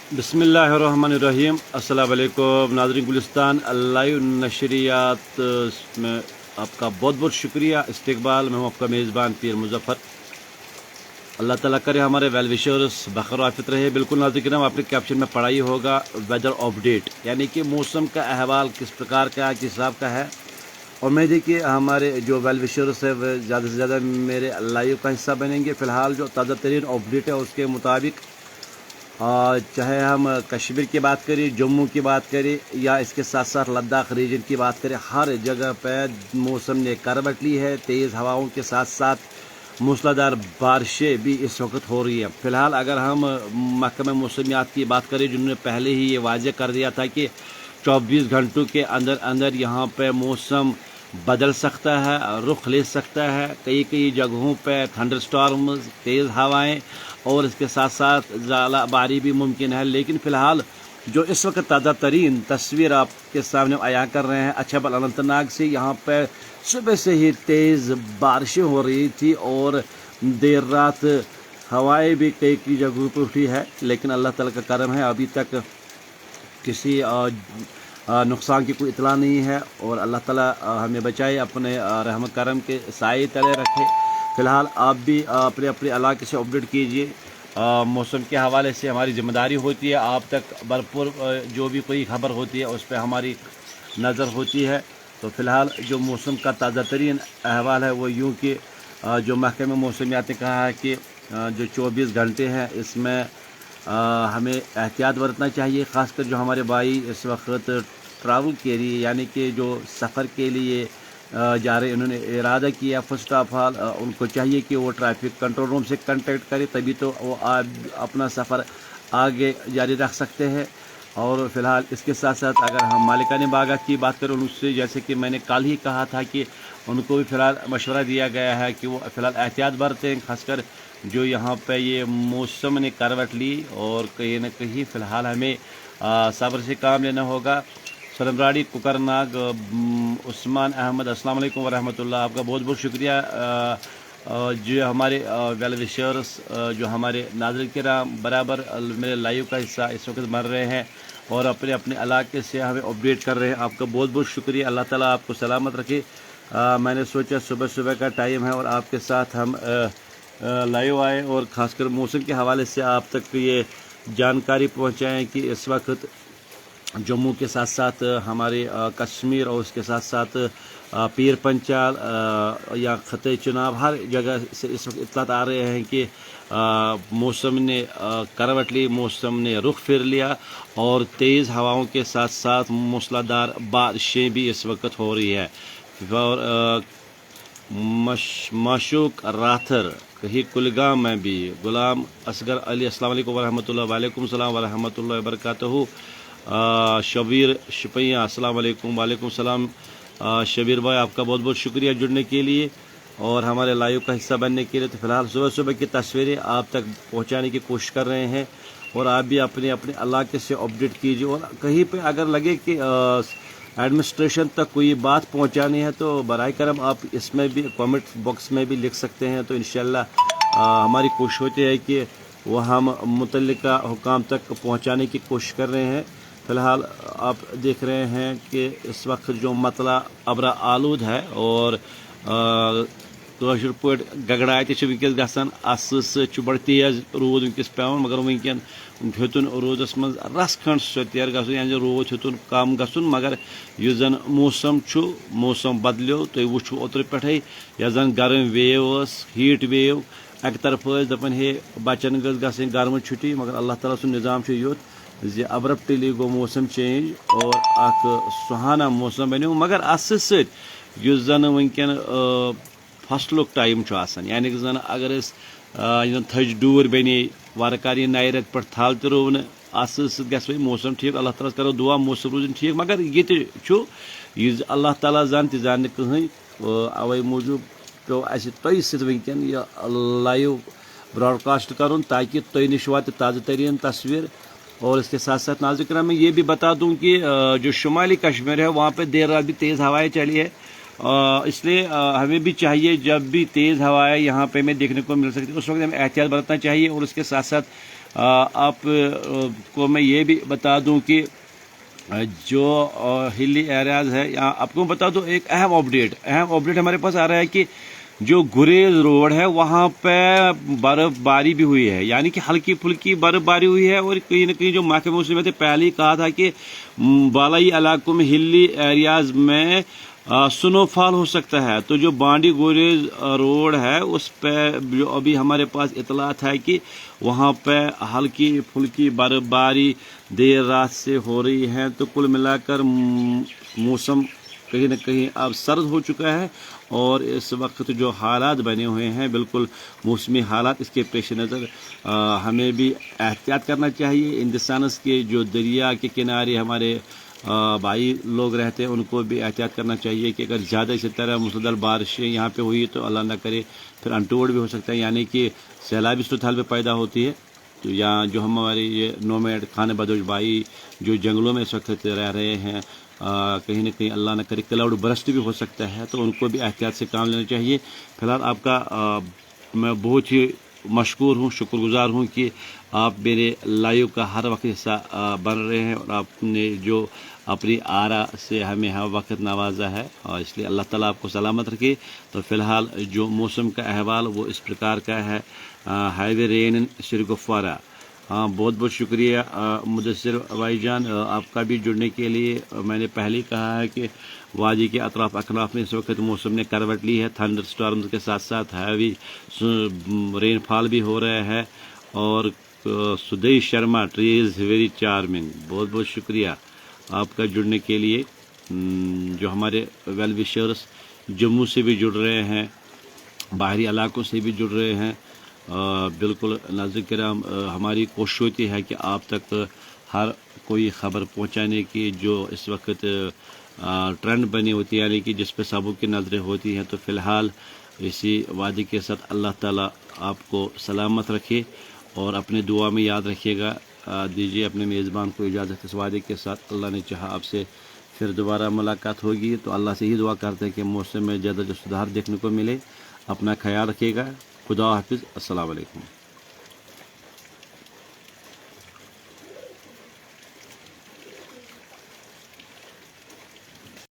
बिस्मिल्लाहिर्रहमानिर्रहीम। अस्सलाम वालेकुम नाज़रीन। गुलिस्तान लाइव नशरियात में आपका बहुत बहुत शुक्रिया, इस्तकबाल। मैं हूँ आपका मेज़बान पीर मुज़फ़्फ़र। अल्लाह ताला करे हमारे वेल विशर्स बखैर आफियत रहे। बिल्कुल नाज़रीन, आपने कैप्शन में पढ़ा ही होगा वेदर अपडेट, यानी कि मौसम का अहवाल किस प्रकार का किस हिसाब का है। और मैं देखिए हमारे जो वेल विशर्स है वह ज़्यादा से ज़्यादा मेरे लाइव का हिस्सा बनेंगे। फ़िलहाल जो ताज़ा तरीन अपडेट है उसके मुताबिक चाहे हम कश्मीर की बात करें, जम्मू की बात करें, या इसके साथ साथ लद्दाख रीजन की बात करें, हर जगह पर मौसम ने करवट ली है। तेज़ हवाओं के साथ साथ मूसलाधार बारिशें भी इस वक्त हो रही हैं। फ़िलहाल अगर हम महकमा मौसमियात की बात करें, जिन्होंने पहले ही ये वाज़ेह कर दिया था कि 24 घंटों के अंदर अंदर यहाँ पर मौसम बदल सकता है, रुख ले सकता है। कई कई जगहों पर थंडर स्टॉर्म्स, तेज़ हवाएं और इसके साथ साथ ज़ालाबारी भी मुमकिन है। लेकिन फ़िलहाल जो इस वक्त ताज़ा तरीन तस्वीर आपके सामने आया कर रहे हैं अच्छाबल अनंतनाग से, यहाँ पर सुबह से ही तेज़ बारिशें हो रही थी और देर रात हवाएं भी कई कई जगहों पर उठी है। लेकिन अल्लाह ताला का करम है, अभी तक किसी नुकसान की कोई इतला नहीं है। और अल्लाह ताला हमें बचाए, अपने रहमत करम के साए तले रखे। फ़िलहाल आप भी अपने अपने इलाके से अपडेट कीजिए। मौसम के हवाले से हमारी ज़िम्मेदारी होती है आप तक भरपूर जो भी कोई खबर होती है उस पर हमारी नज़र होती है। तो फ़िलहाल जो मौसम का ताज़ा तरीन अहवाल है वो यूँ कि जो महकमे मौसमियात ने कहा है कि जो 24 घंटे हैं इसमें हमें एहतियात बरतना चाहिए। ख़ासकर जो हमारे भाई इस वक्त ट्रैवल के लिए, यानी कि जो सफ़र के लिए जा रहे, उन्होंने इरादा किया, फर्स्ट ऑफ ऑल उनको चाहिए कि वो ट्रैफिक कंट्रोल रूम से कांटेक्ट करें, तभी तो वो अपना सफ़र आगे जारी रख सकते हैं। और फ़िलहाल इसके साथ साथ अगर हम मालिकाने बागात की बात करें, उनसे जैसे कि मैंने कल ही कहा था कि उनको भी फ़िलहाल मशवरा दिया गया है कि वो फ़िलहाल एहतियात बरतें। खासकर जो यहाँ पे ये मौसम ने करवट ली और कहीं न कहीं फ़िलहाल हमें सब्र से काम लेना होगा। सलमराड़ी कुकरनाग उस्मान अहमद, अस्सलाम वालेकुम वरहमतुल्लाह। आपका बहुत बहुत शुक्रिया। जो हमारे वेल विशर्स, जो हमारे नाज़रीन किराम बराबर मेरे लाइव का हिस्सा इस वक्त बन रहे हैं और अपने अपने इलाके से हमें अपडेट कर रहे हैं, आपका बहुत बहुत शुक्रिया। अल्लाह ताला आपको सलामत रखे। मैंने सोचा सुबह सुबह का टाइम है और आपके साथ हम लाइव आए और ख़ासकर मौसम के हवाले से आप तक ये जानकारी पहुँचाएँ कि इस वक्त जम्मू के साथ साथ हमारे कश्मीर और उसके साथ साथ पीर पंचाल या ख़ते चुनाव, हर जगह से इस वक्त इत्तलात आ रहे हैं कि मौसम ने करवट ली, मौसम ने रुख फेर लिया और तेज़ हवाओं के साथ साथ मूसलाधार बारिशें भी इस वक्त हो रही है। और माशूक राथर कहीं कुलगाम में भी गुलाम असगर अली, अस्सलाम वालेकुम वरहमतुल्लाह। वालेकुम सलाम वरहमतुल्लाह वबरकातुहू। शबीर शुपैया, अस्सलाम वालेकुम। वालेकुम सलाम शबीर भाई, आपका बहुत बहुत शुक्रिया जुड़ने के लिए और हमारे लाइव का हिस्सा बनने के लिए। तो फ़िलहाल सुबह सुबह की तस्वीरें आप तक पहुंचाने की कोशिश कर रहे हैं और आप भी अपने अपने इलाके से अपडेट कीजिए। और कहीं पे अगर लगे कि एडमिनिस्ट्रेशन तक कोई बात पहुंचानी है तो बराए करम आप इसमें भी कमेंट बॉक्स में भी लिख सकते हैं। तो इंशाल्लाह हमारी कोशिश होती है कि वह हम मुतल्लिका हुकाम तक पहुंचाने की कोशिश कर रहे हैं। फ़िलहाल आप देख रहे हैं कि इस वक्त जो मतला अबरा आलूद है और कशर पे गगड़ा वनकस गसान अस बड़ तेज़ रूद वनकस पेवन, मगर वनकन हेतुन रूदस मज रस खंड सतर गन, यानी रूद हेतुन कम गन। मगर इस जन मौसम बदलो, तुम वो ओतर पे यह जन गर्म वेव हीट वेव, अक तरफ दपन हे बचन गई गर्म छुट्टी, मगर अल्लाह ताला सुन निज़ाम युत जे अब्रप्टली गो मौसम चेंज और अख सुहाना मौसम बनो। मगर अस जन वनकन फसलुक टाइम आसान, यानी कि जन अगर تھج ڈور بنے وارکار یہ نئے رت پہ تھل تہ رو گھو موسم ٹھیک اللہ تعالیٰ کرو دعا موسم روزن ٹھیک مگر یہ اللہ تعالیٰ زان تہ زان کہیں اوے موجود پیو اس تہ ست ونکن یہ لائیو براڈ کاسٹ کرن تاکہ تہ نش وات تازہ ترین تصویر اور اس کے ساتھ ساتھ ناظرین کرام میں یہ بھی بتا دوں کہ جو شمالی کشمیر ہے وہاں پہ دیر رات بھی تیز ہوائیں چلی ہے اس لیے ہمیں بھی چاہیے جب بھی تیز ہوائیں یہاں پہ ہمیں دیکھنے کو مل سکتی ہے اس وقت ہمیں احتیاط برتنا چاہیے اور اس کے ساتھ ساتھ آپ کو میں یہ بھی بتا دوں کہ جو ہلی ایریاز ہے یہاں آپ کو بتا دوں ایک اہم اپڈیٹ ہمارے پاس آ رہا ہے کہ جو گریز روڈ ہے وہاں پہ برف باری بھی ہوئی ہے یعنی کہ ہلکی پھلکی برف باری ہوئی ہے اور کہیں نہ کہیں جو محکمہ موسمیات نے پہلے ہی کہا تھا کہ بالائی علاقوں میں ہلی ایریاز میں سنو فال ہو سکتا ہے تو جو بانڈی گریز روڈ ہے اس پہ جو ابھی ہمارے پاس اطلاعات ہے کہ وہاں پہ ہلکی پھلکی برف باری دیر رات سے ہو رہی ہے تو کل ملا کر موسم کہیں نہ کہیں اب سرد ہو چکا ہے اور اس وقت جو حالات بنے ہوئے ہیں بالکل موسمی حالات اس کے پیش نظر ہمیں بھی احتیاط کرنا چاہیے ہندوستانس کے جو دریا کے کنارے ہمارے بھائی لوگ رہتے ہیں ان کو بھی احتیاط کرنا چاہیے کہ اگر زیادہ اسی طرح مسلسل بارشیں یہاں پہ ہوئی تو اللہ نہ کرے پھر انٹوڑ بھی ہو سکتا ہے یعنی کہ سیلابی صورتحال پہ پیدا ہوتی ہے تو یہاں جو ہمارے یہ نومیڈ خانہ بدوش بھائی جو جنگلوں میں اس وقت رہ رہے ہیں کہیں نہ کہیں اللہ نہ کرے کلاؤڈ برسٹ بھی ہو سکتا ہے تو ان کو بھی احتیاط سے کام لینا چاہیے فی الحال آپ کا میں بہت ہی مشکور ہوں شکر گزار ہوں کہ آپ میرے لائیو کا ہر وقت حصہ بن رہے ہیں اور آپ نے جو اپنی آرا سے ہمیں ہر وقت نوازا ہے اور اس لیے اللہ تعالیٰ آپ کو سلامت رکھے تو فی الحال جو موسم کا احوال وہ اس پرکار کا ہے ہیوی رین ان سرگفوارہ بہت بہت شکریہ مدثر بھائی جان آپ کا بھی جڑنے کے لیے میں نے پہلے ہی کہا ہے کہ وادی کے اطراف اکناف میں اس وقت موسم نے کروٹ لی ہے تھنڈر سٹارمز کے ساتھ ساتھ ہیوی رین فال بھی ہو رہا ہے اور سدیش شرما ٹریز ویری چارمنگ بہت بہت شکریہ آپ کا جڑنے کے لیے جو ہمارے ویل وشرس جموں سے بھی جڑ رہے ہیں باہری علاقوں سے بھی جڑ رہے ہیں بالکل ناظرین کرام ہماری کوشش ہوتی ہے کہ آپ تک ہر کوئی خبر پہنچانے کی جو اس وقت ٹرینڈ بنی ہوتی ہے یعنی کہ جس پہ سبوں کی نظریں ہوتی ہیں تو فی الحال اسی وعدے کے ساتھ اللہ تعالیٰ آپ کو سلامت رکھے اور اپنے دعا میں یاد رکھیے گا دیجیے اپنے میزبان کو اجازت اس وعدے کے ساتھ اللہ نے چاہا آپ سے پھر دوبارہ ملاقات ہوگی تو اللہ سے ہی دعا کرتے ہیں کہ موسم میں زیادہ جو سدھار دیکھنے کو ملے اپنا خیال رکھیے گا خدا حافظ السلام علیکم